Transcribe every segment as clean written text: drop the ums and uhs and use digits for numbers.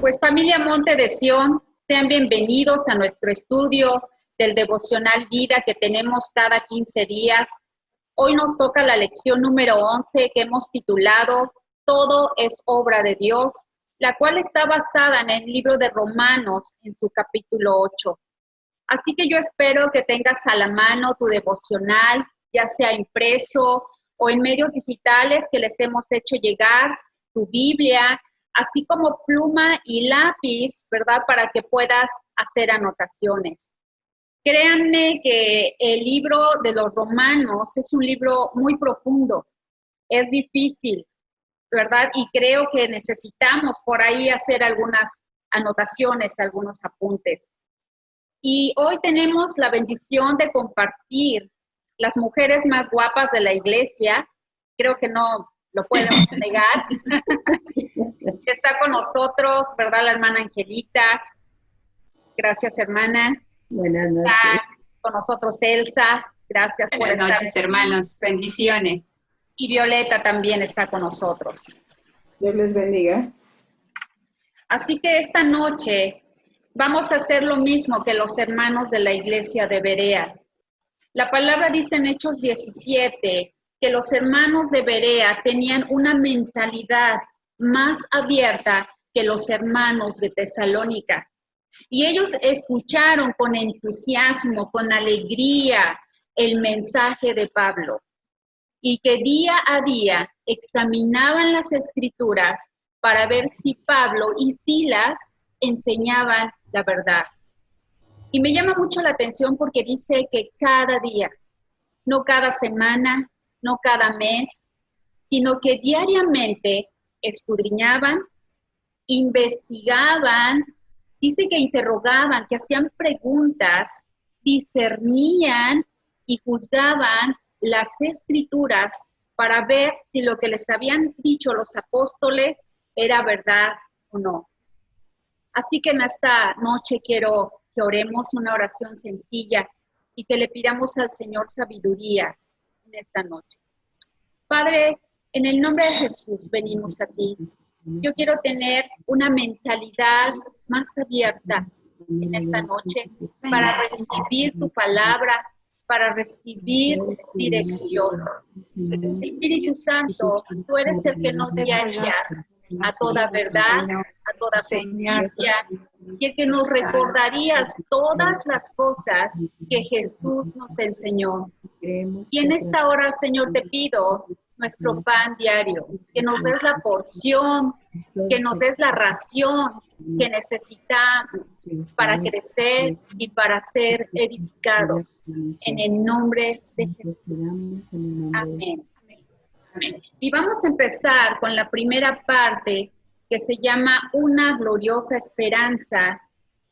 Pues familia Monte de Sión, sean bienvenidos a nuestro estudio del devocional vida que tenemos cada 15 días. Hoy nos toca la lección número 11 que hemos titulado Todo es obra de Dios, la cual está basada en el libro de Romanos en su capítulo 8. Así que yo espero que tengas a la mano tu devocional, ya sea impreso o en medios digitales que les hemos hecho llegar, tu Biblia, así como pluma y lápiz, ¿verdad? Para que puedas hacer anotaciones. Créanme que el libro de los Romanos es un libro muy profundo, es difícil, ¿verdad? Y creo que necesitamos por ahí hacer algunas anotaciones, algunos apuntes. Y hoy tenemos la bendición de compartir las mujeres más guapas de la iglesia. Creo que no lo podemos negar. Está con nosotros, ¿verdad? La hermana Angelita. Gracias, hermana. Buenas noches. Está con nosotros Elsa. Gracias por estar. Buenas noches, hermanos. Bendiciones. Y Violeta también está con nosotros. Dios les bendiga. Así que esta noche vamos a hacer lo mismo que los hermanos de la iglesia de Berea. La palabra dice en Hechos 17 que los hermanos de Berea tenían una mentalidad más abierta que los hermanos de Tesalónica. Y ellos escucharon con entusiasmo, con alegría, el mensaje de Pablo. Y que día a día examinaban las escrituras para ver si Pablo y Silas enseñaban la verdad. Y me llama mucho la atención porque dice que cada día, no cada semana, no cada mes, sino que diariamente escudriñaban, investigaban, dice que interrogaban, que hacían preguntas, discernían y juzgaban las escrituras para ver si lo que les habían dicho los apóstoles era verdad o no. Así que en esta noche quiero que oremos una oración sencilla y que le pidamos al Señor sabiduría en esta noche. Padre, en el nombre de Jesús venimos a ti. Yo quiero tener una mentalidad más abierta en esta noche para recibir tu palabra, para recibir dirección. Espíritu Santo, tú eres el que nos guiarías a toda verdad, a toda justicia, y el que nos recordarías todas las cosas que Jesús nos enseñó. Y en esta hora, Señor, te pido nuestro pan diario, que nos des la porción, que nos des la ración que necesitamos para crecer y para ser edificados. En el nombre de Jesús. Amén. Y vamos a empezar con la primera parte que se llama Una gloriosa esperanza.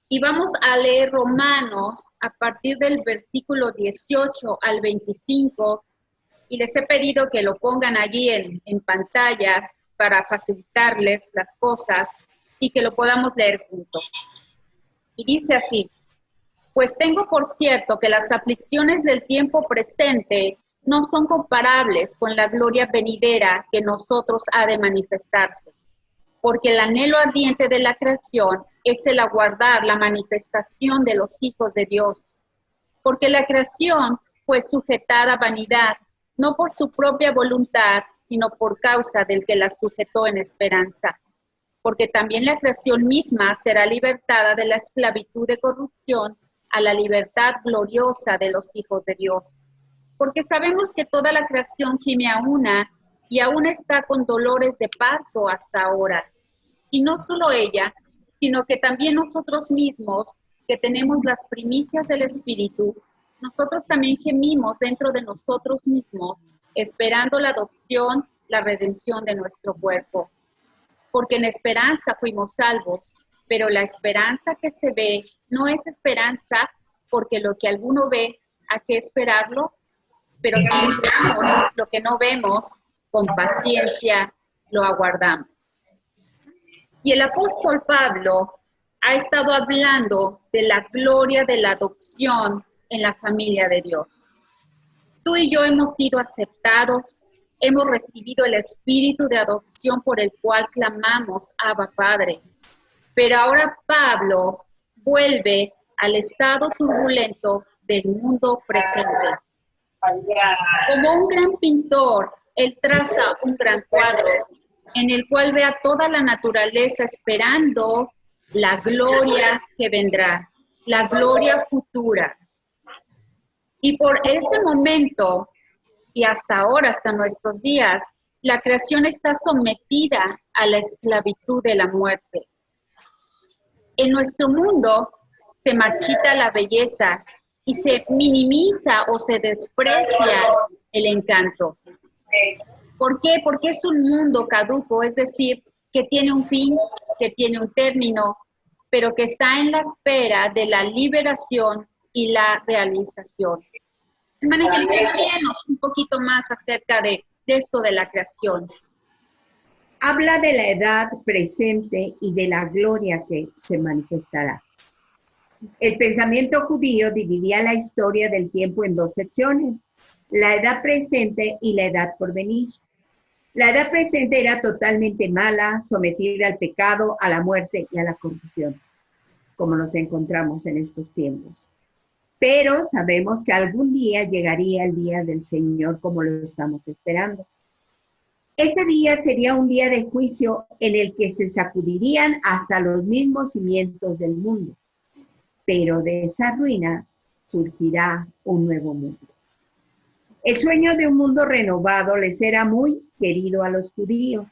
Y vamos a leer Romanos a partir del versículo 18 al 25. Y les he pedido que lo pongan allí en pantalla para facilitarles las cosas y que lo podamos leer juntos. Y dice así: Pues tengo por cierto que las aflicciones del tiempo presente no son comparables con la gloria venidera que nosotros ha de manifestarse. Porque el anhelo ardiente de la creación es el aguardar la manifestación de los hijos de Dios. Porque la creación fue sujetada a vanidad, no por su propia voluntad, sino por causa del que la sujetó en esperanza. Porque también la creación misma será libertada de la esclavitud de corrupción a la libertad gloriosa de los hijos de Dios. Porque sabemos que toda la creación gime a una y aún está con dolores de parto hasta ahora. Y no solo ella, sino que también nosotros mismos, que tenemos las primicias del Espíritu, nosotros también gemimos dentro de nosotros mismos, esperando la adopción, la redención de nuestro cuerpo. Porque en esperanza fuimos salvos, pero la esperanza que se ve no es esperanza, porque lo que alguno ve, ¿a qué esperarlo? Pero si esperamos lo que no vemos, con paciencia lo aguardamos. Y el apóstol Pablo ha estado hablando de la gloria de la adopción en la familia de Dios. Tú y yo hemos sido aceptados, hemos recibido el espíritu de adopción por el cual clamamos, Abba Padre. Pero ahora Pablo vuelve al estado turbulento del mundo presente. Como un gran pintor, él traza un gran cuadro en el cual ve a toda la naturaleza esperando la gloria que vendrá, la gloria futura. Y por ese momento, y hasta ahora, hasta nuestros días, la creación está sometida a la esclavitud de la muerte. En nuestro mundo se marchita la belleza y se minimiza o se desprecia el encanto. ¿Por qué? Porque es un mundo caduco, es decir, que tiene un fin, que tiene un término, pero que está en la espera de la liberación y la realización. Hermana Angélica, díganos un poquito más acerca de esto de la creación. Habla de la edad presente y de la gloria que se manifestará. El pensamiento judío dividía la historia del tiempo en dos secciones, la edad presente y la edad por venir. La edad presente era totalmente mala, sometida al pecado, a la muerte y a la corrupción, como nos encontramos en estos tiempos. Pero sabemos que algún día llegaría el día del Señor como lo estamos esperando. Ese día sería un día de juicio en el que se sacudirían hasta los mismos cimientos del mundo. Pero de esa ruina surgirá un nuevo mundo. El sueño de un mundo renovado les era muy querido a los judíos.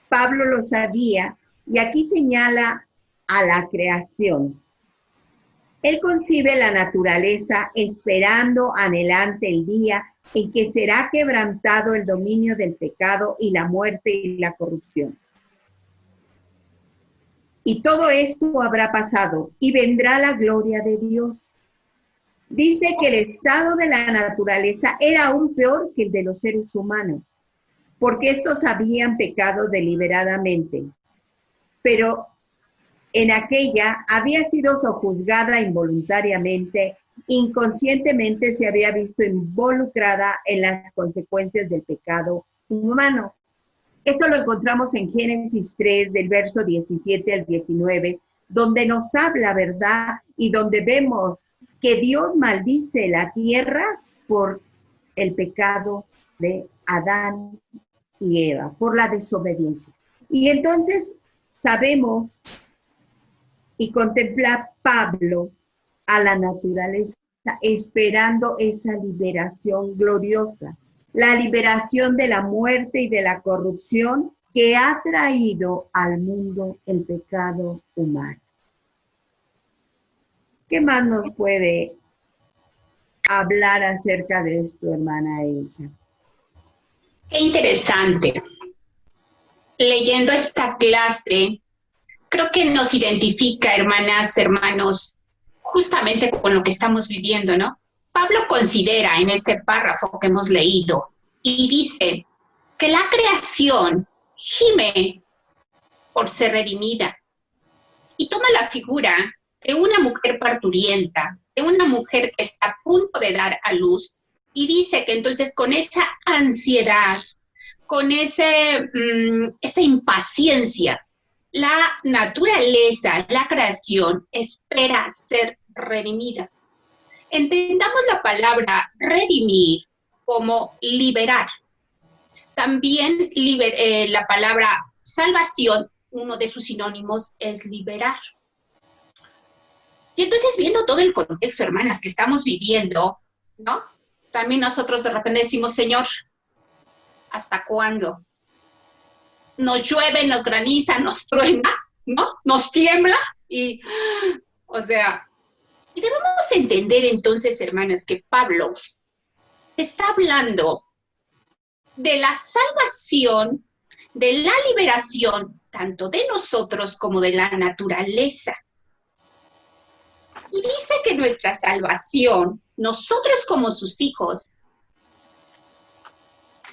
Pablo lo sabía y aquí señala a la creación. Él concibe la naturaleza esperando anhelante el día en que será quebrantado el dominio del pecado y la muerte y la corrupción. Y todo esto habrá pasado y vendrá la gloria de Dios. Dice que el estado de la naturaleza era aún peor que el de los seres humanos, porque estos habían pecado deliberadamente. Pero en aquella había sido sojuzgada involuntariamente, inconscientemente se había visto involucrada en las consecuencias del pecado humano. Esto lo encontramos en Génesis 3, del verso 17 al 19, donde nos habla, ¿verdad? Y donde vemos que Dios maldice la tierra por el pecado de Adán y Eva, por la desobediencia. Y entonces sabemos y contempla Pablo a la naturaleza esperando esa liberación gloriosa, la liberación de la muerte y de la corrupción que ha traído al mundo el pecado humano. ¿Qué más nos puede hablar acerca de esto, hermana Elsa? Qué interesante. Leyendo esta clase, creo que nos identifica, hermanas, hermanos, justamente con lo que estamos viviendo, ¿no? Pablo considera en este párrafo que hemos leído y dice que la creación gime por ser redimida y toma la figura de una mujer parturienta, de una mujer que está a punto de dar a luz, y dice que entonces con esa ansiedad, con esa impaciencia, la naturaleza, la creación, espera ser redimida. Entendamos la palabra redimir como liberar. También la palabra salvación, uno de sus sinónimos es liberar. Y entonces, viendo todo el contexto, hermanas, que estamos viviendo, ¿no? También nosotros de repente decimos, Señor, ¿hasta cuándo? Nos llueve, nos graniza, nos truena, ¿no? Nos tiembla y, o sea, y debemos entender entonces, hermanas, que Pablo está hablando de la salvación, de la liberación, tanto de nosotros como de la naturaleza. Y dice que nuestra salvación, nosotros como sus hijos,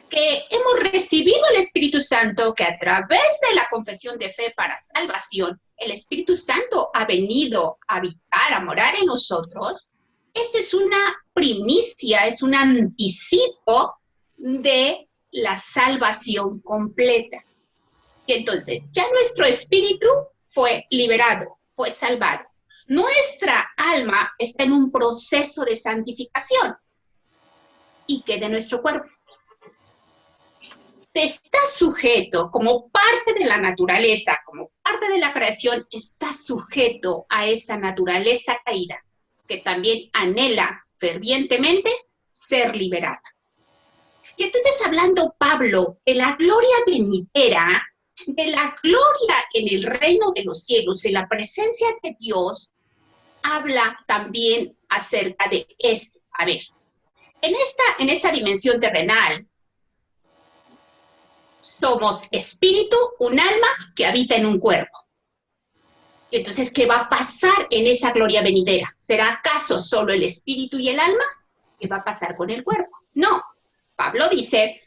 que hemos recibido el Espíritu Santo, que a través de la confesión de fe para salvación, el Espíritu Santo ha venido a habitar, a morar en nosotros. Esa es una primicia, es un anticipo de la salvación completa. Y entonces, ya nuestro espíritu fue liberado, fue salvado. Nuestra alma está en un proceso de santificación. ¿Y qué de nuestro cuerpo? Está sujeto, como parte de la naturaleza, como parte de la creación, está sujeto a esa naturaleza caída, que también anhela fervientemente ser liberada. Y entonces, hablando Pablo de la gloria venidera, de la gloria en el reino de los cielos, de la presencia de Dios, habla también acerca de esto. A ver, en esta dimensión terrenal, somos espíritu, un alma que habita en un cuerpo. Y entonces, ¿qué va a pasar en esa gloria venidera? ¿Será acaso solo el espíritu y el alma? ¿Qué va a pasar con el cuerpo? No. Pablo dice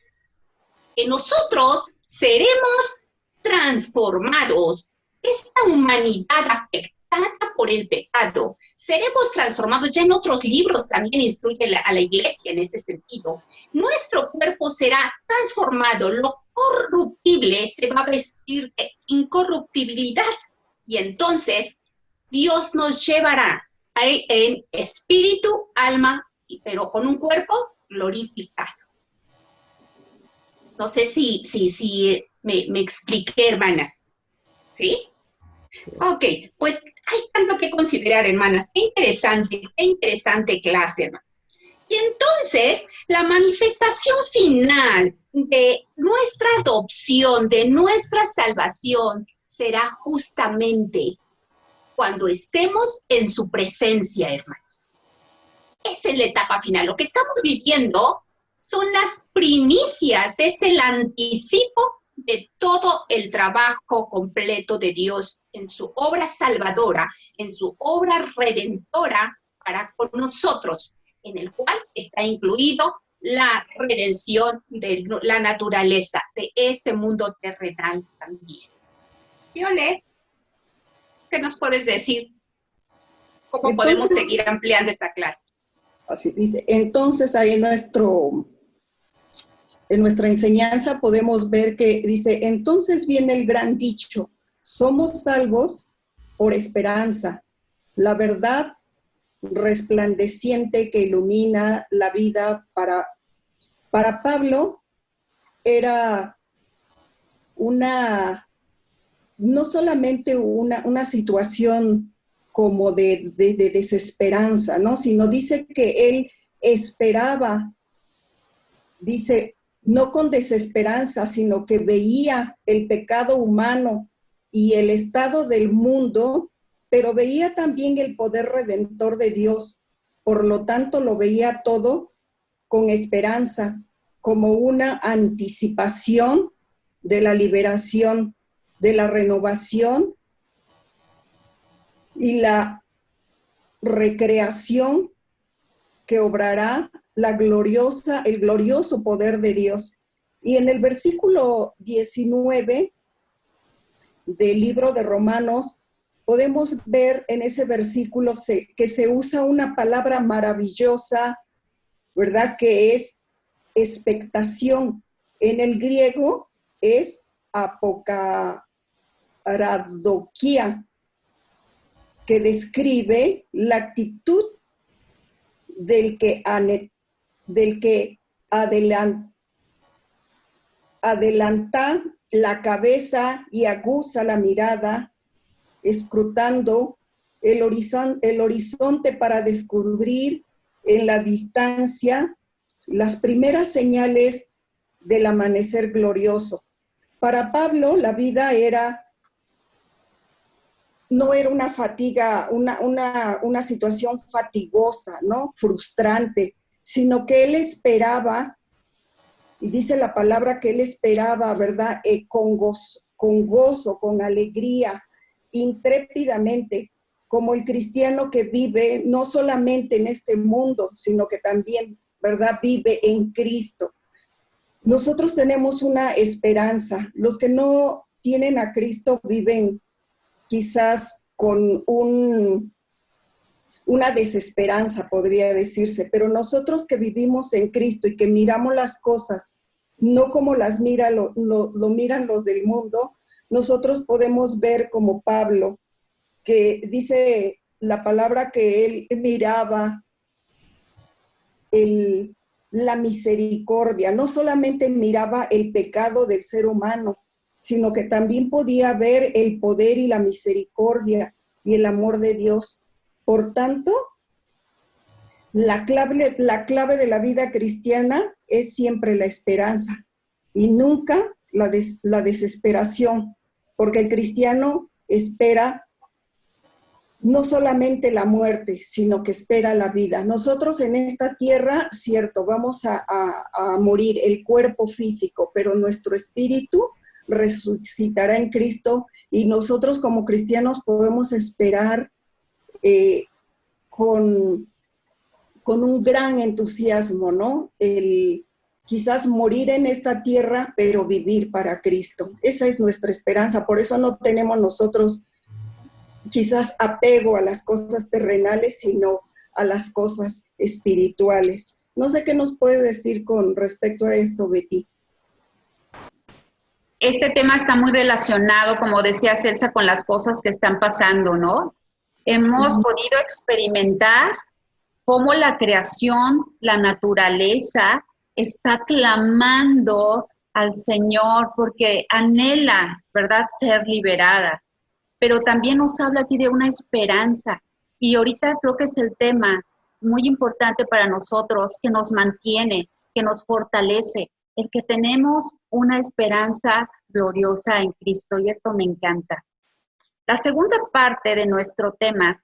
que nosotros seremos transformados. Esta humanidad afectada por el pecado, seremos transformados. Ya en otros libros también instruye a la iglesia en ese sentido. Nuestro cuerpo será transformado, lo corruptible se va a vestir de incorruptibilidad. Y entonces Dios nos llevará en espíritu, alma, pero con un cuerpo glorificado. No sé si me expliqué, hermanas. ¿Sí? Ok, pues hay tanto que considerar, hermanas. Qué interesante clase, hermanas. Y entonces, la manifestación final de nuestra adopción, de nuestra salvación, será justamente cuando estemos en su presencia, hermanos. Esa es la etapa final. Lo que estamos viviendo son las primicias, es el anticipo de todo el trabajo completo de Dios en su obra salvadora, en su obra redentora para con nosotros, en el cual está incluido la redención de la naturaleza, de este mundo terrenal también. Viole, ¿qué nos puedes decir? ¿Cómo podemos seguir ampliando esta clase? Así dice. Entonces, ahí en nuestra enseñanza podemos ver que dice, entonces viene el gran dicho, somos salvos por esperanza, la verdad resplandeciente que ilumina la vida. Para Pablo era no solamente una situación como de desesperanza, ¿no? Sino dice que él esperaba, dice, no con desesperanza, sino que veía el pecado humano y el estado del mundo, pero veía también el poder redentor de Dios. Por lo tanto, lo veía todo con esperanza, como una anticipación de la liberación, de la renovación y la recreación que obrará el glorioso poder de Dios. Y en el versículo 19 del libro de Romanos, podemos ver en ese versículo que se usa una palabra maravillosa, ¿verdad? Que es expectación. En el griego es apokaradokia, que describe la actitud del que adelanta la cabeza y aguza la mirada, escrutando el horizonte para descubrir en la distancia las primeras señales del amanecer glorioso. Para Pablo, la vida no era una fatiga, una situación fatigosa, ¿no? Frustrante, sino que él esperaba, y dice la palabra que él esperaba, ¿verdad? Con gozo, con alegría, intrépidamente, como el cristiano que vive no solamente en este mundo, sino que también, ¿verdad? Vive en Cristo. Nosotros tenemos una esperanza. Los que no tienen a Cristo viven quizás con una desesperanza, podría decirse, pero nosotros que vivimos en Cristo y que miramos las cosas, no como las miran los del mundo, nosotros podemos ver como Pablo, que dice la palabra que él miraba la misericordia, no solamente miraba el pecado del ser humano, sino que también podía ver el poder y la misericordia y el amor de Dios. Por tanto, la clave de la vida cristiana es siempre la esperanza y nunca la desesperación, porque el cristiano espera no solamente la muerte, sino que espera la vida. Nosotros en esta tierra, cierto, vamos a morir, el cuerpo físico, pero nuestro espíritu resucitará en Cristo y nosotros como cristianos podemos esperar con un gran entusiasmo, ¿no? Quizás morir en esta tierra, pero vivir para Cristo. Esa es nuestra esperanza, por eso no tenemos nosotros quizás apego a las cosas terrenales, sino a las cosas espirituales. No sé qué nos puede decir con respecto a esto, Betty. Este tema está muy relacionado, como decía Celsa, con las cosas que están pasando, ¿no? Hemos podido experimentar cómo la creación, la naturaleza, está clamando al Señor porque anhela, ¿verdad?, ser liberada. Pero también nos habla aquí de una esperanza. Y ahorita creo que es el tema muy importante para nosotros, que nos mantiene, que nos fortalece, el que tenemos una esperanza gloriosa en Cristo, y esto me encanta. La segunda parte de nuestro tema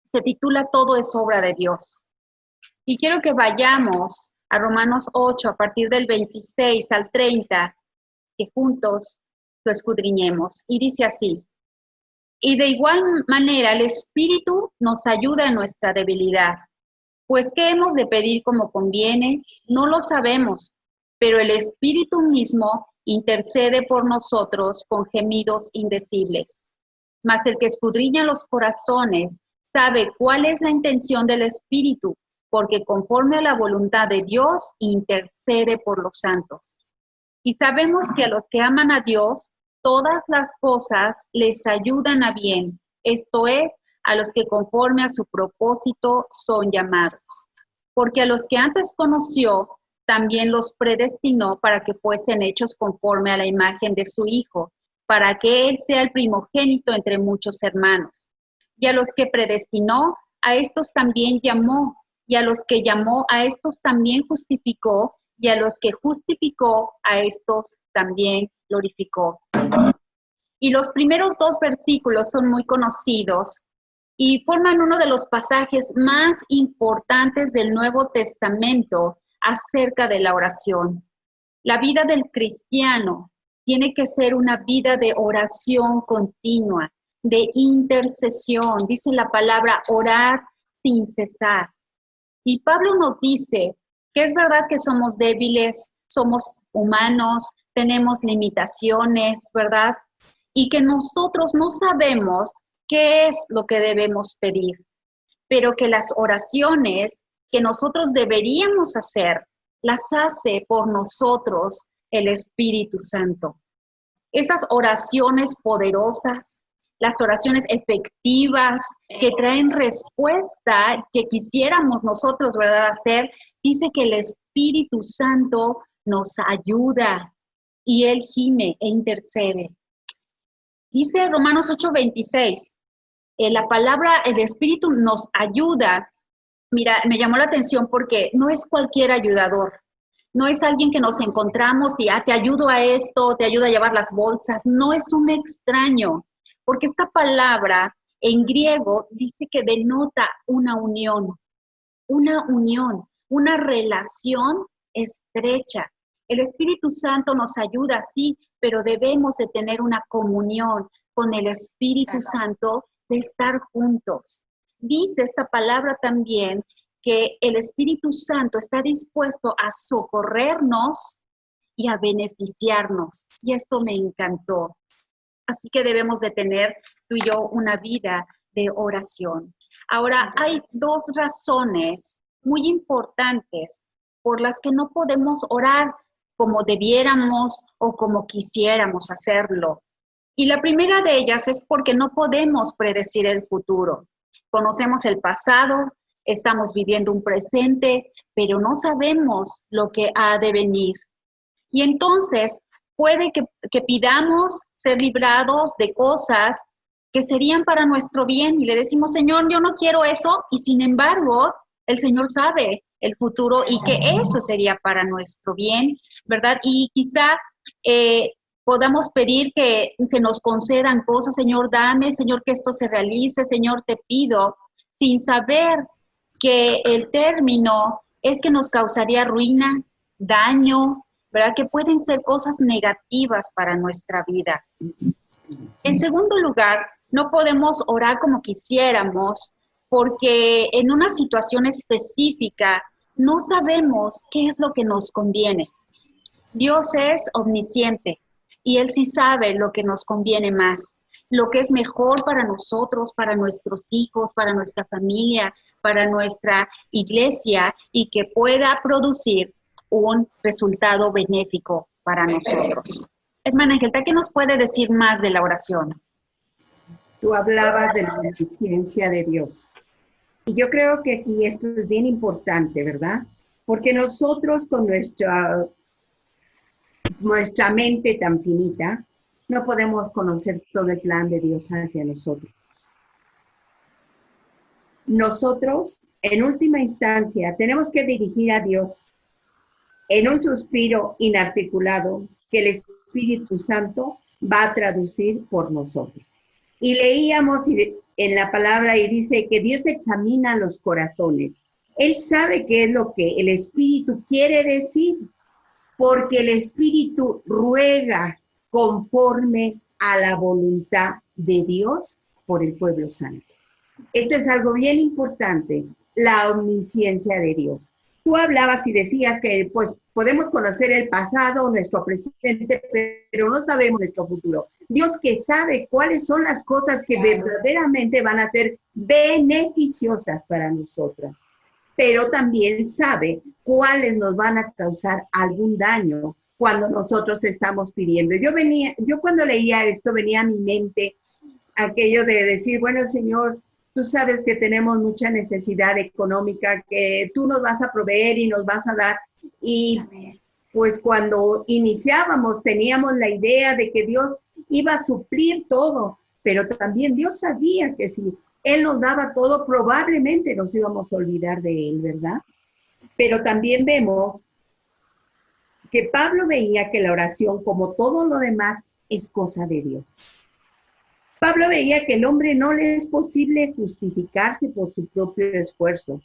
se titula Todo es obra de Dios. Y quiero que vayamos a Romanos 8, a partir del 26 al 30, que juntos lo escudriñemos. Y dice así: y de igual manera el Espíritu nos ayuda en nuestra debilidad. Pues ¿qué hemos de pedir como conviene? No lo sabemos, pero el Espíritu mismo intercede por nosotros con gemidos indecibles. Mas el que escudriña los corazones sabe cuál es la intención del Espíritu, porque conforme a la voluntad de Dios intercede por los santos. Y sabemos que a los que aman a Dios, todas las cosas les ayudan a bien, esto es, a los que conforme a su propósito son llamados. Porque a los que antes conoció, también los predestinó para que fuesen hechos conforme a la imagen de su Hijo, para que Él sea el primogénito entre muchos hermanos. Y a los que predestinó, a estos también llamó, y a los que llamó, a estos también justificó, y a los que justificó, a estos también glorificó. Y los primeros dos versículos son muy conocidos y forman uno de los pasajes más importantes del Nuevo Testamento acerca de la oración. La vida del cristiano tiene que ser una vida de oración continua, de intercesión. Dice la palabra orar sin cesar. Y Pablo nos dice que es verdad que somos débiles, somos humanos, tenemos limitaciones, ¿verdad? Y que nosotros no sabemos qué es lo que debemos pedir, pero que las oraciones que nosotros deberíamos hacer, las hace por nosotros el Espíritu Santo. Esas oraciones poderosas, las oraciones efectivas que traen respuesta que quisiéramos nosotros, ¿verdad?, hacer, dice que el Espíritu Santo nos ayuda y Él gime e intercede. Dice Romanos 8:26, la palabra, el Espíritu nos ayuda. Mira, me llamó la atención porque no es cualquier ayudador. No es alguien que nos encontramos y te ayudo a esto, te ayuda a llevar las bolsas. No es un extraño, porque esta palabra en griego dice que denota una unión, una relación estrecha. El Espíritu Santo nos ayuda, sí, pero debemos de tener una comunión con el Espíritu Santo, de estar juntos. Dice esta palabra también que el Espíritu Santo está dispuesto a socorrernos y a beneficiarnos. Y esto me encantó. Así que debemos de tener tú y yo una vida de oración. Ahora, hay dos razones muy importantes por las que no podemos orar como debiéramos o como quisiéramos hacerlo. Y la primera de ellas es porque no podemos predecir el futuro. Conocemos el pasado, estamos viviendo un presente, pero no sabemos lo que ha de venir. Y entonces puede que pidamos ser librados de cosas que serían para nuestro bien y le decimos, Señor, yo no quiero eso, y sin embargo, el Señor sabe el futuro y que eso sería para nuestro bien, ¿verdad? Y quizá podamos pedir que se nos concedan cosas, Señor, dame, Señor, que esto se realice, Señor, te pido, sin saber que el término es que nos causaría ruina, daño, ¿verdad? Que pueden ser cosas negativas para nuestra vida. En segundo lugar, no podemos orar como quisiéramos porque en una situación específica no sabemos qué es lo que nos conviene. Dios es omnisciente y Él sí sabe lo que nos conviene más, lo que es mejor para nosotros, para nuestros hijos, para nuestra familia, para nuestra iglesia y que pueda producir un resultado benéfico para nosotros. Hermana Angelita, ¿qué nos puede decir más de la oración? Tú hablabas de la omnisciencia de Dios. Y yo creo que aquí esto es bien importante, ¿verdad? Porque nosotros con nuestra mente tan finita, no podemos conocer todo el plan de Dios hacia nosotros. Nosotros, en última instancia, tenemos que dirigir a Dios en un suspiro inarticulado que el Espíritu Santo va a traducir por nosotros. Y leíamos en la palabra y dice que Dios examina los corazones. Él sabe qué es lo que el Espíritu quiere decir, porque el Espíritu ruega conforme a la voluntad de Dios por el pueblo santo. Esto es algo bien importante, la omnisciencia de Dios. Tú hablabas y decías que pues podemos conocer el pasado, nuestro presente, pero no sabemos nuestro futuro. Dios que sabe cuáles son las cosas que verdaderamente van a ser beneficiosas para nosotras, pero también sabe cuáles nos van a causar algún daño cuando nosotros estamos pidiendo. Yo cuando leía esto venía a mi mente aquello de decir, bueno, Señor, tú sabes que tenemos mucha necesidad económica, que tú nos vas a proveer y nos vas a dar. Y pues cuando iniciábamos teníamos la idea de que Dios iba a suplir todo, pero también Dios sabía que si Él nos daba todo, probablemente nos íbamos a olvidar de Él, ¿verdad? Pero también vemos que Pablo veía que la oración, como todo lo demás, es cosa de Dios. Pablo veía que el hombre no le es posible justificarse por su propio esfuerzo.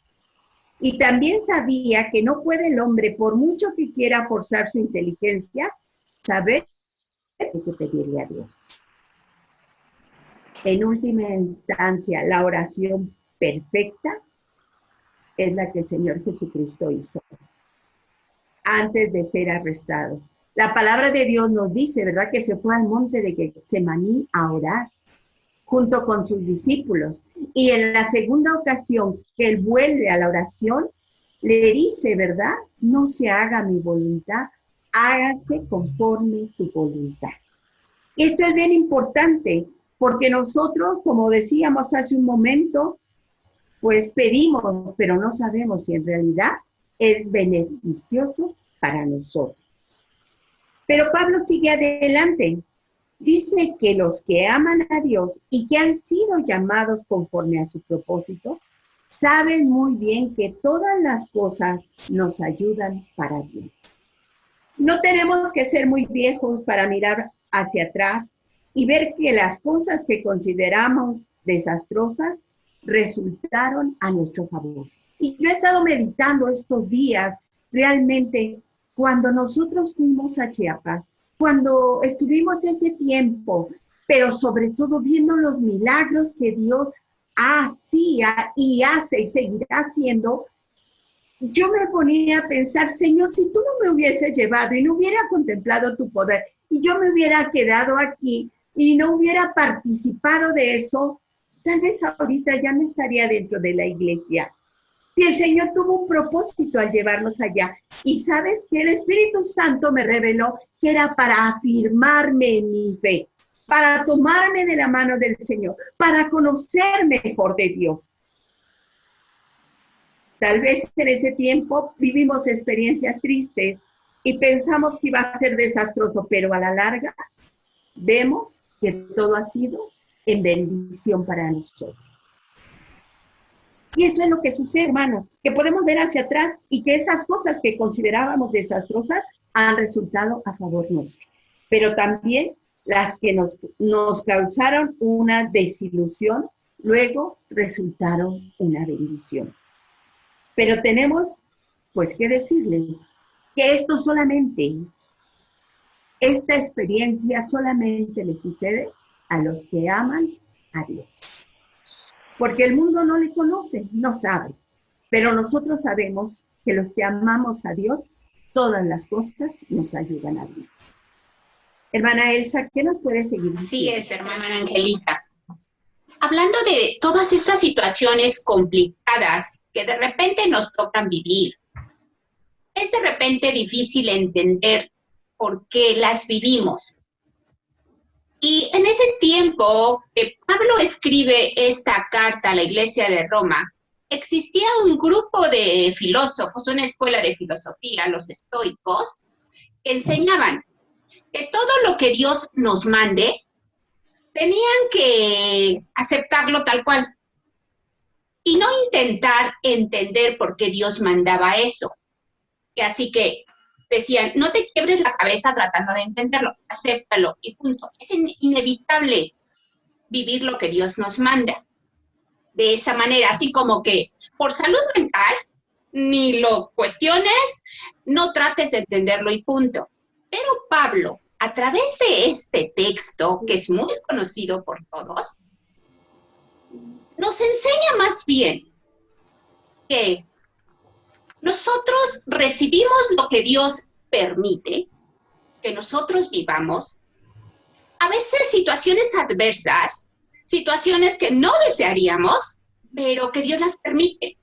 Y también sabía que no puede el hombre, por mucho que quiera forzar su inteligencia, saber qué pedirle a Dios. En última instancia, la oración perfecta es la que el Señor Jesucristo hizo antes de ser arrestado. La palabra de Dios nos dice, ¿verdad?, que se fue al monte de Getsemaní a orar junto con sus discípulos. Y en la segunda ocasión que él vuelve a la oración, le dice, ¿verdad?, no se haga mi voluntad, hágase conforme tu voluntad. Y esto es bien importante, porque nosotros, como decíamos hace un momento, pues pedimos, pero no sabemos si en realidad es beneficioso para nosotros. Pero Pablo sigue adelante. Dice que los que aman a Dios y que han sido llamados conforme a su propósito, saben muy bien que todas las cosas nos ayudan para bien. No tenemos que ser muy viejos para mirar hacia atrás y ver que las cosas que consideramos desastrosas resultaron a nuestro favor. Y yo he estado meditando estos días, realmente, cuando nosotros fuimos a Chiapas, cuando estuvimos ese tiempo, pero sobre todo viendo los milagros que Dios hacía y hace y seguirá haciendo, yo me ponía a pensar, Señor, si tú no me hubieses llevado y no hubiera contemplado tu poder y yo me hubiera quedado aquí y no hubiera participado de eso, tal vez ahorita ya no estaría dentro de la iglesia. Si el Señor tuvo un propósito al llevarnos allá. Y sabes que el Espíritu Santo me reveló que era para afirmarme en mi fe. para tomarme de la mano del Señor, para conocer mejor de Dios. Tal vez en ese tiempo vivimos experiencias tristes y pensamos que iba a ser desastroso, pero a la larga vemos que todo ha sido en bendición para nosotros. Y eso es lo que sucede, hermanos, que podemos ver hacia atrás y que esas cosas que considerábamos desastrosas han resultado a favor nuestro. Pero también las que nos causaron una desilusión, luego resultaron una bendición. Pero tenemos, pues, que decirles que esta experiencia solamente le sucede a los que aman a Dios. Porque el mundo no le conoce, no sabe. Pero nosotros sabemos que los que amamos a Dios, todas las cosas nos ayudan a vivir. Hermana Elsa, ¿qué nos puede seguir diciendo? Sí es, hermana Angelita. Hablando de todas estas situaciones complicadas que de repente nos tocan vivir, es de repente difícil entender por qué las vivimos. Y en ese tiempo que Pablo escribe esta carta a la iglesia de Roma, existía un grupo de filósofos, una escuela de filosofía, los estoicos, que enseñaban que todo lo que Dios nos mande, tenían que aceptarlo tal cual y no intentar entender por qué Dios mandaba eso. Y así que decían, no te quiebres la cabeza tratando de entenderlo, acéptalo y punto. Es inevitable vivir lo que Dios nos manda. De esa manera, así como que por salud mental, ni lo cuestiones, no trates de entenderlo y punto. Pero Pablo, a través de este texto, que es muy conocido por todos, nos enseña más bien que nosotros recibimos lo que Dios permite, que nosotros vivamos, a veces situaciones adversas, situaciones que no desearíamos, pero que Dios las permite.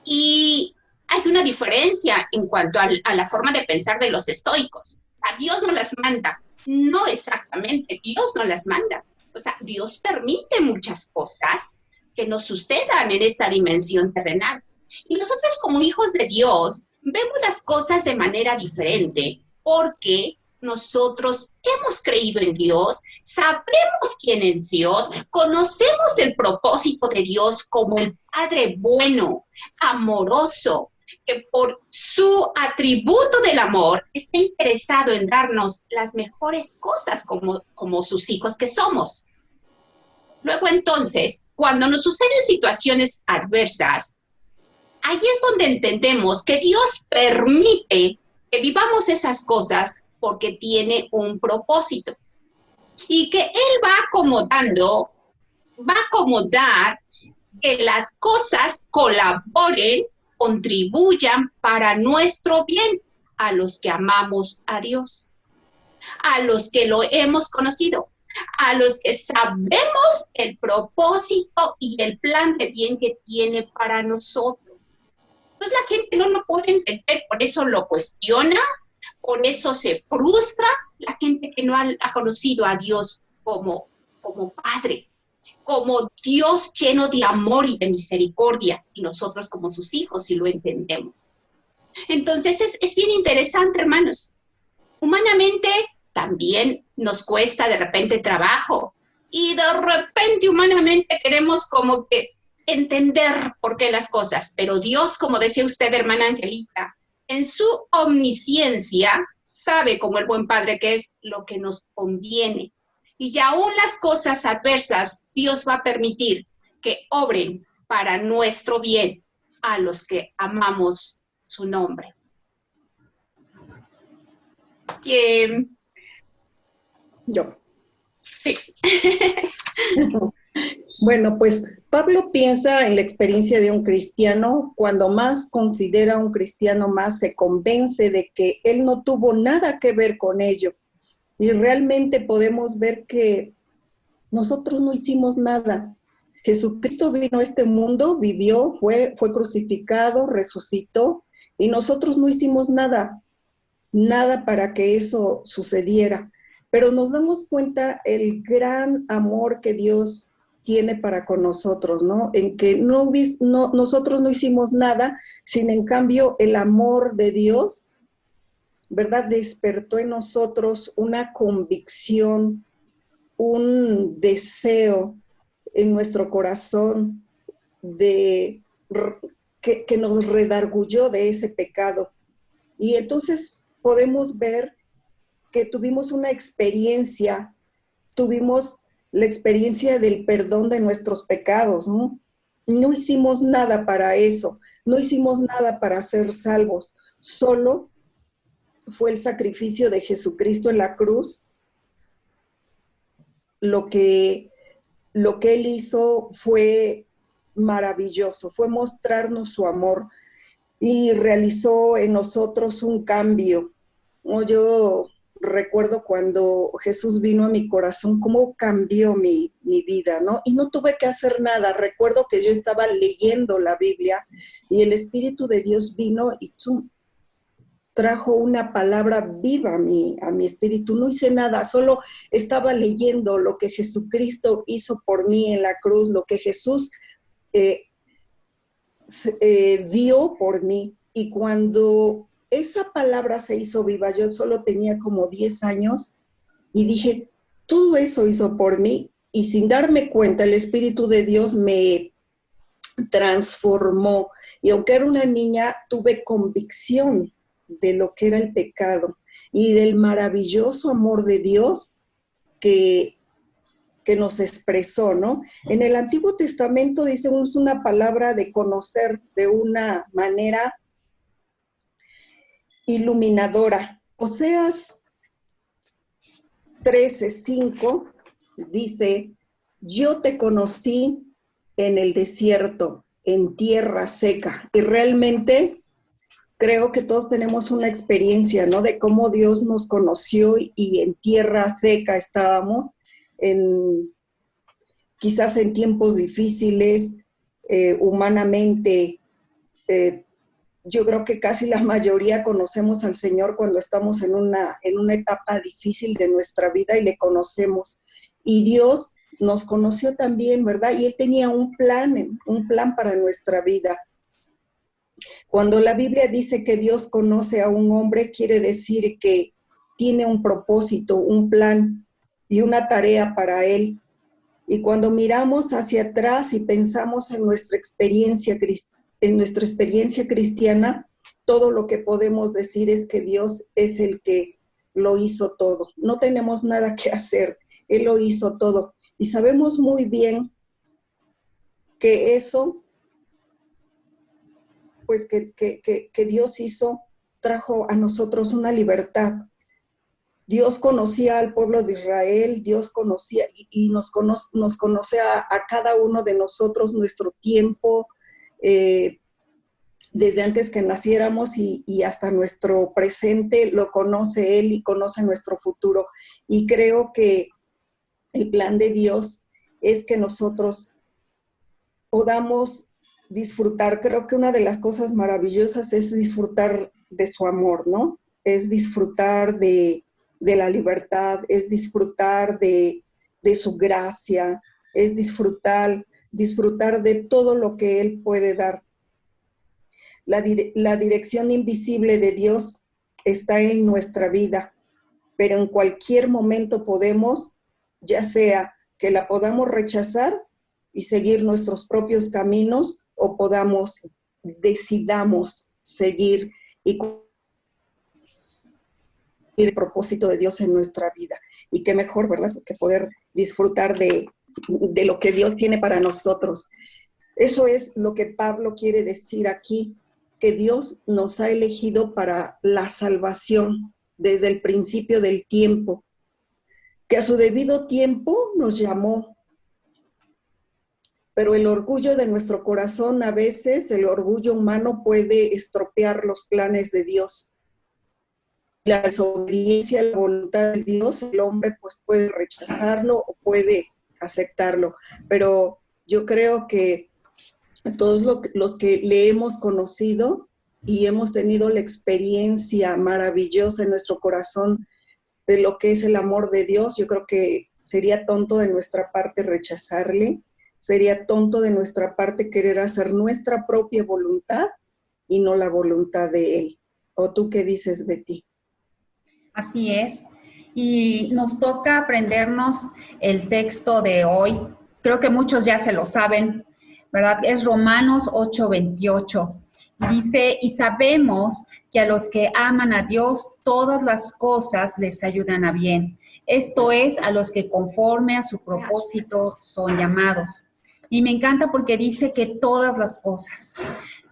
Y hay una diferencia en cuanto a la forma de pensar de los estoicos. O sea, Dios no las manda. No exactamente, Dios no las manda. O sea, Dios permite muchas cosas que nos sucedan en esta dimensión terrenal. Y nosotros como hijos de Dios vemos las cosas de manera diferente porque nosotros hemos creído en Dios, sabemos quién es Dios, conocemos el propósito de Dios como el Padre bueno, amoroso, que por su atributo del amor está interesado en darnos las mejores cosas como sus hijos que somos. Luego entonces, cuando nos suceden situaciones adversas, ahí es donde entendemos que Dios permite que vivamos esas cosas porque tiene un propósito. Y que Él va a acomodar que las cosas colaboren, contribuyan para nuestro bien a los que amamos a Dios, a los que lo hemos conocido, a los que sabemos el propósito y el plan de bien que tiene para nosotros. Entonces la gente no lo puede entender, por eso lo cuestiona, por eso se frustra la gente que no ha conocido a Dios como Padre, como Dios lleno de amor y de misericordia, y nosotros como sus hijos, si lo entendemos. Entonces es bien interesante, hermanos. Humanamente también nos cuesta de repente trabajo, y de repente humanamente queremos como que entender por qué las cosas, pero Dios, como decía usted, hermana Angelita, en su omnisciencia sabe, como el buen Padre que es, lo que nos conviene. Y aún las cosas adversas, Dios va a permitir que obren para nuestro bien a los que amamos su nombre. Yo. Sí. Bueno, pues Pablo piensa en la experiencia de un cristiano. Cuando más considera a un cristiano, más se convence de que él no tuvo nada que ver con ello. Y realmente podemos ver que nosotros no hicimos nada. Jesucristo vino a este mundo, vivió, fue crucificado, resucitó, y nosotros no hicimos nada para que eso sucediera. pero nos damos cuenta el gran amor que Dios tiene para con nosotros, ¿no? En que nosotros no hicimos nada, sin en cambio el amor de Dios, ¿verdad? Despertó en nosotros una convicción, un deseo en nuestro corazón que nos redarguyó de ese pecado. Y entonces podemos ver que tuvimos una experiencia, tuvimos la experiencia del perdón de nuestros pecados, ¿no? No hicimos nada para eso, no hicimos nada para ser salvos, solo fue el sacrificio de Jesucristo en la cruz. Lo que Él hizo fue maravilloso, fue mostrarnos su amor y realizó en nosotros un cambio, ¿no? Yo recuerdo cuando Jesús vino a mi corazón, cómo cambió mi vida, ¿no? Y no tuve que hacer nada. Recuerdo que yo estaba leyendo la Biblia y el Espíritu de Dios vino y trajo una palabra viva a mi espíritu. No hice nada, solo estaba leyendo lo que Jesucristo hizo por mí en la cruz, lo que Jesús dio por mí. Y cuando esa palabra se hizo viva, yo solo tenía como 10 años y dije, todo eso hizo por mí, y sin darme cuenta el Espíritu de Dios me transformó, y aunque era una niña, tuve convicción de lo que era el pecado y del maravilloso amor de Dios que nos expresó, ¿no? En el Antiguo Testamento dice una palabra de conocer de una manera iluminadora. Oseas 13:5 dice, yo te conocí en el desierto, en tierra seca. Y realmente creo que todos tenemos una experiencia, ¿no? De cómo Dios nos conoció y en tierra seca estábamos, quizás en tiempos difíciles, humanamente. Yo creo que casi la mayoría conocemos al Señor cuando estamos en una etapa difícil de nuestra vida y le conocemos. Y Dios nos conoció también, ¿verdad? Y Él tenía un plan para nuestra vida. Cuando la Biblia dice que Dios conoce a un hombre, quiere decir que tiene un propósito, un plan y una tarea para él. Y cuando miramos hacia atrás y pensamos en nuestra experiencia cristiana, todo lo que podemos decir es que Dios es el que lo hizo todo. No tenemos nada que hacer, Él lo hizo todo. Y sabemos muy bien que eso, pues que Dios trajo a nosotros una libertad. Dios conocía al pueblo de Israel, Dios conocía y nos conoce a cada uno de nosotros, nuestro tiempo, desde antes que naciéramos y hasta nuestro presente lo conoce Él y conoce nuestro futuro. Y creo que el plan de Dios es que nosotros podamos disfrutar. Creo que una de las cosas maravillosas es disfrutar de su amor, ¿no? Es disfrutar de la libertad, es disfrutar de su gracia, es disfrutar de todo lo que Él puede dar. La dirección invisible de Dios está en nuestra vida, pero en cualquier momento podemos, ya sea que la podamos rechazar y seguir nuestros propios caminos, o decidamos seguir y el propósito de Dios en nuestra vida. Y qué mejor, ¿verdad?, que poder disfrutar de lo que Dios tiene para nosotros. Eso es lo que Pablo quiere decir aquí, que Dios nos ha elegido para la salvación desde el principio del tiempo, que a su debido tiempo nos llamó. Pero el orgullo de nuestro corazón, a veces el orgullo humano puede estropear los planes de Dios. La desobediencia a la voluntad de Dios, el hombre pues puede rechazarlo o puede aceptarlo. Pero yo creo que todos los que le hemos conocido y hemos tenido la experiencia maravillosa en nuestro corazón de lo que es el amor de Dios. Yo creo que sería tonto de nuestra parte rechazarle, sería tonto de nuestra parte querer hacer nuestra propia voluntad y no la voluntad de Él. ¿O tú qué dices, Betty? Así es. Y nos toca aprendernos el texto de hoy. Creo que muchos ya se lo saben, ¿verdad? Es Romanos 8:28. Y dice, y sabemos que a los que aman a Dios, todas las cosas les ayudan a bien. Esto es, a los que conforme a su propósito son llamados. Y me encanta porque dice que todas las cosas,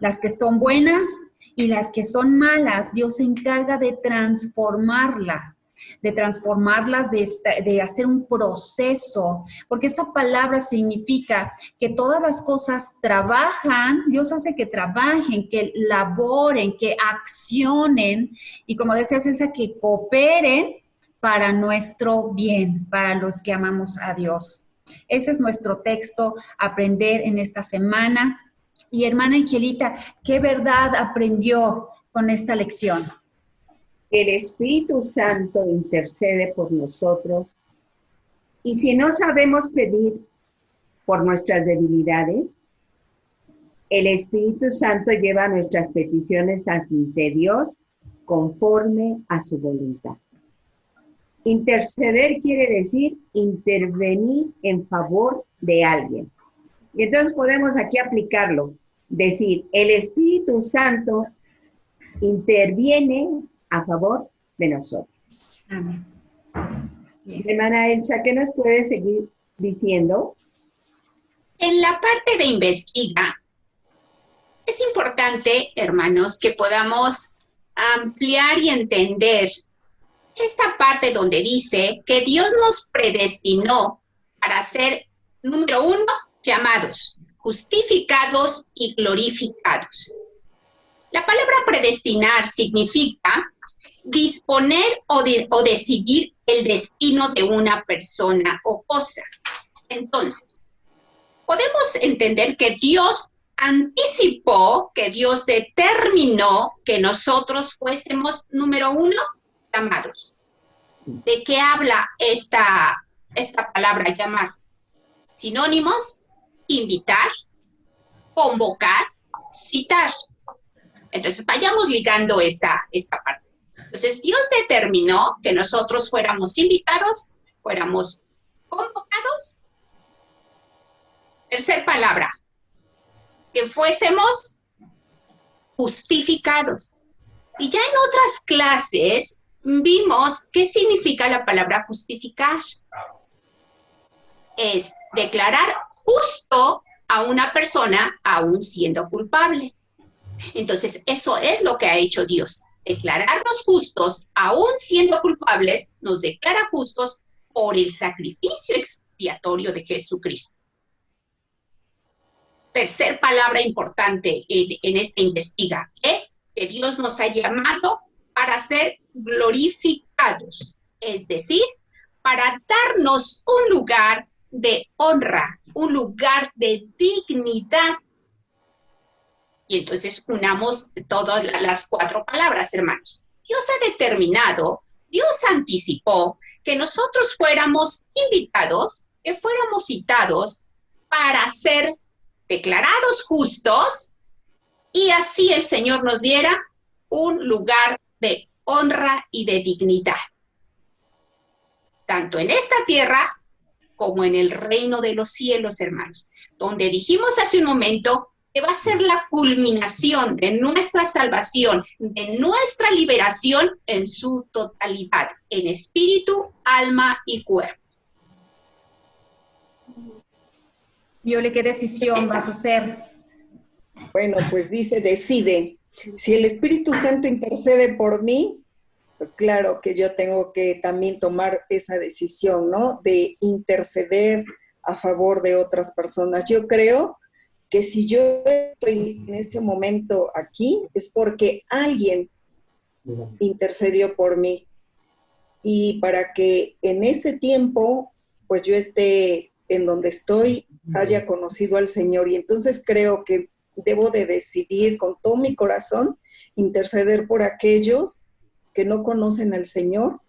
las que son buenas y las que son malas, Dios se encarga de transformarlas, de hacer un proceso, porque esa palabra significa que todas las cosas trabajan, Dios hace que trabajen, que laboren, que accionen, y como decía Celsa, que cooperen para nuestro bien, para los que amamos a Dios. Ese es nuestro texto, aprender en esta semana. Y hermana Angelita, ¿qué verdad aprendió con esta lección? El Espíritu Santo intercede por nosotros y si no sabemos pedir por nuestras debilidades, el Espíritu Santo lleva nuestras peticiones ante Dios conforme a su voluntad. Interceder quiere decir intervenir en favor de alguien. Y entonces podemos aquí aplicarlo, decir, el Espíritu Santo interviene a favor de nosotros. Amén. Así es. Hermana Elsa, ¿qué nos puede seguir diciendo? En la parte de investiga, es importante, hermanos, que podamos ampliar y entender esta parte donde dice que Dios nos predestinó para ser, número 1, llamados, justificados y glorificados. La palabra predestinar significa disponer o decidir el destino de una persona o cosa. Entonces, podemos entender que Dios anticipó, que Dios determinó que nosotros fuésemos, número 1, llamados. ¿De qué habla esta palabra llamar? Sinónimos: invitar, convocar, citar. Entonces, vayamos ligando esta parte. Entonces, Dios determinó que nosotros fuéramos invitados, fuéramos convocados. Tercer palabra, que fuésemos justificados. Y ya en otras clases vimos qué significa la palabra justificar. Es declarar justo a una persona aún siendo culpable. Entonces, eso es lo que ha hecho Dios. Declararnos justos, aún siendo culpables, nos declara justos por el sacrificio expiatorio de Jesucristo. Tercer palabra importante en esta investiga es que Dios nos ha llamado para ser glorificados, es decir, para darnos un lugar de honra, un lugar de dignidad. Y entonces unamos todas las 4 palabras, hermanos. Dios ha determinado, Dios anticipó que nosotros fuéramos invitados, que fuéramos citados para ser declarados justos y así el Señor nos diera un lugar de honra y de dignidad. Tanto en esta tierra como en el reino de los cielos, hermanos, donde dijimos hace un momento que va a ser la culminación de nuestra salvación, de nuestra liberación en su totalidad, en espíritu, alma y cuerpo. Viole, ¿qué decisión vas a hacer? Bueno, pues dice, decide. Si el Espíritu Santo intercede por mí, pues claro que yo tengo que también tomar esa decisión, ¿no? De interceder a favor de otras personas. Yo creo que si yo estoy en este momento aquí, es porque alguien intercedió por mí. Y para que en ese tiempo, pues yo esté en donde estoy, haya conocido al Señor. Y entonces creo que debo de decidir con todo mi corazón interceder por aquellos que no conocen al Señor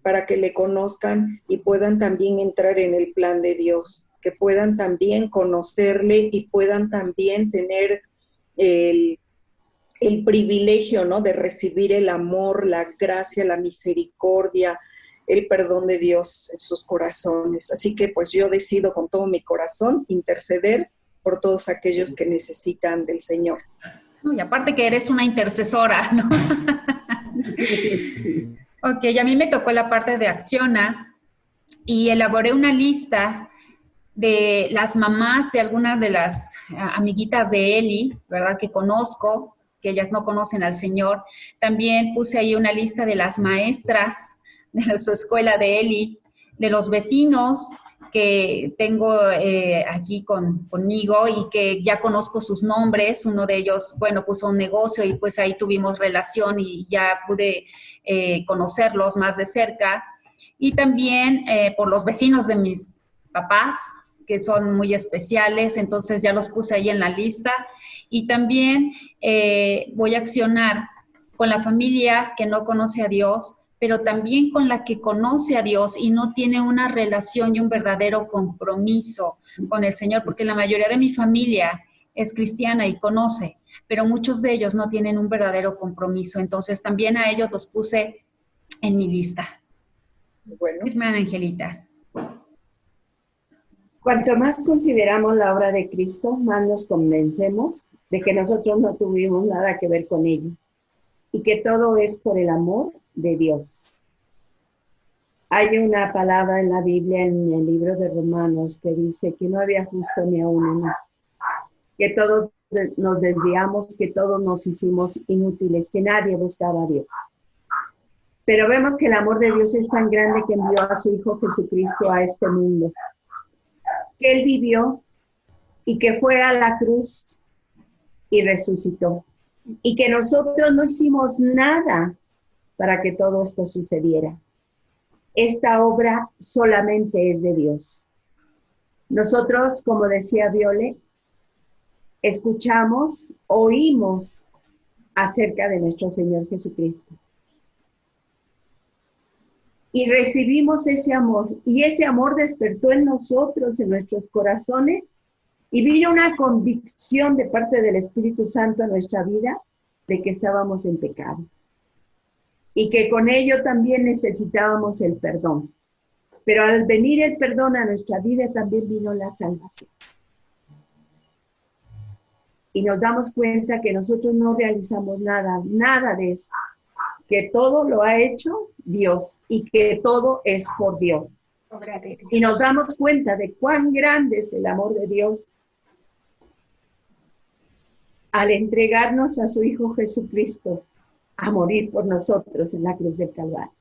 para que le conozcan y puedan también entrar en el plan de Dios, que puedan también conocerle y puedan también tener el privilegio, ¿no?, de recibir el amor, la gracia, la misericordia, el perdón de Dios en sus corazones. Así que pues yo decido con todo mi corazón interceder por todos aquellos que necesitan del Señor. Y aparte que eres una intercesora, ¿no? Ok, a mí me tocó la parte de Acciona y elaboré una lista de las mamás de algunas de las amiguitas de Eli, ¿verdad?, que conozco, que ellas no conocen al Señor. También puse ahí una lista de las maestras de su escuela de Eli, de los vecinos que tengo aquí conmigo y que ya conozco sus nombres. Uno de ellos, bueno, puso un negocio y pues ahí tuvimos relación y ya pude conocerlos más de cerca. Y también por los vecinos de mis papás, que son muy especiales, entonces ya los puse ahí en la lista. Y también voy a accionar con la familia que no conoce a Dios, pero también con la que conoce a Dios y no tiene una relación y un verdadero compromiso con el Señor, porque la mayoría de mi familia es cristiana y conoce, pero muchos de ellos no tienen un verdadero compromiso. Entonces también a ellos los puse en mi lista. Bueno. Hermana Angelita. Cuanto más consideramos la obra de Cristo, más nos convencemos de que nosotros no tuvimos nada que ver con ello y que todo es por el amor de Dios. Hay una palabra en la Biblia, en el libro de Romanos, que dice que no había justo ni aún uno, que todos nos desviamos, que todos nos hicimos inútiles, que nadie buscaba a Dios. Pero vemos que el amor de Dios es tan grande que envió a su Hijo Jesucristo a este mundo, que Él vivió y que fue a la cruz y resucitó, y que nosotros no hicimos nada para que todo esto sucediera. Esta obra solamente es de Dios. Nosotros, como decía Viole, escuchamos, oímos acerca de nuestro Señor Jesucristo. Y recibimos ese amor, y ese amor despertó en nosotros, en nuestros corazones, y vino una convicción de parte del Espíritu Santo a nuestra vida de que estábamos en pecado. Y que con ello también necesitábamos el perdón. Pero al venir el perdón a nuestra vida también vino la salvación. Y nos damos cuenta que nosotros no realizamos nada de eso. Que todo lo ha hecho Dios y que todo es por Dios. Y nos damos cuenta de cuán grande es el amor de Dios al entregarnos a su Hijo Jesucristo a morir por nosotros en la cruz del Calvario.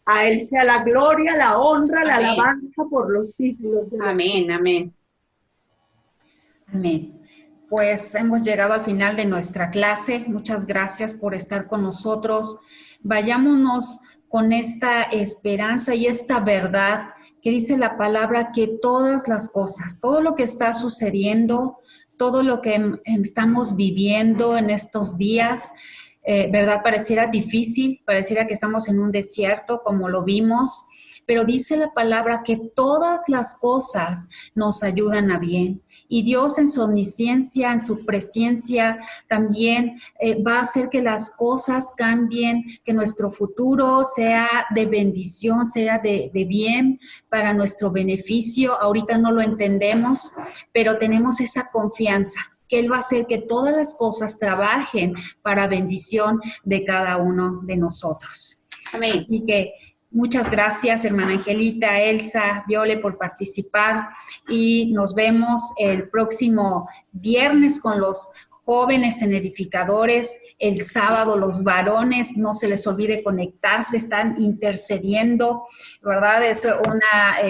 A Él sea la gloria, la honra, la alabanza por los siglos de los siglos. Amén, amén. Amén. Pues hemos llegado al final de nuestra clase. Muchas gracias por estar con nosotros. Vayámonos con esta esperanza y esta verdad que dice la palabra, que todas las cosas, todo lo que está sucediendo, todo lo que estamos viviendo en estos días, ¿verdad? Pareciera difícil, pareciera que estamos en un desierto, como lo vimos, pero dice la palabra que todas las cosas nos ayudan a bien. Y Dios en su omnisciencia, en su presencia, también va a hacer que las cosas cambien, que nuestro futuro sea de bendición, sea de bien para nuestro beneficio. Ahorita no lo entendemos, pero tenemos esa confianza que Él va a hacer que todas las cosas trabajen para bendición de cada uno de nosotros. Amén. Así que muchas gracias, hermana Angelita, Elsa, Viole, por participar, y nos vemos el próximo viernes con los jóvenes en edificadores. El sábado los varones, no se les olvide conectarse, están intercediendo, ¿verdad? Es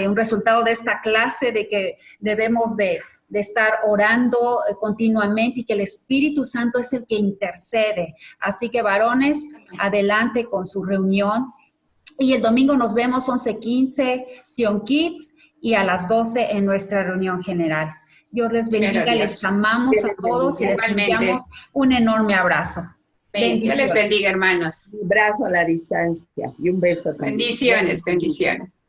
un resultado de esta clase, de que debemos de estar orando continuamente y que el Espíritu Santo es el que intercede. Así que varones, adelante con su reunión. Y el domingo nos vemos 11:15, Sion Kids, y a las 12 en nuestra reunión general. Dios les bendiga, les amamos a todos y les enviamos un enorme abrazo. Dios les bendiga, hermanos. Un abrazo a la distancia y un beso también. Bendiciones, bendiciones.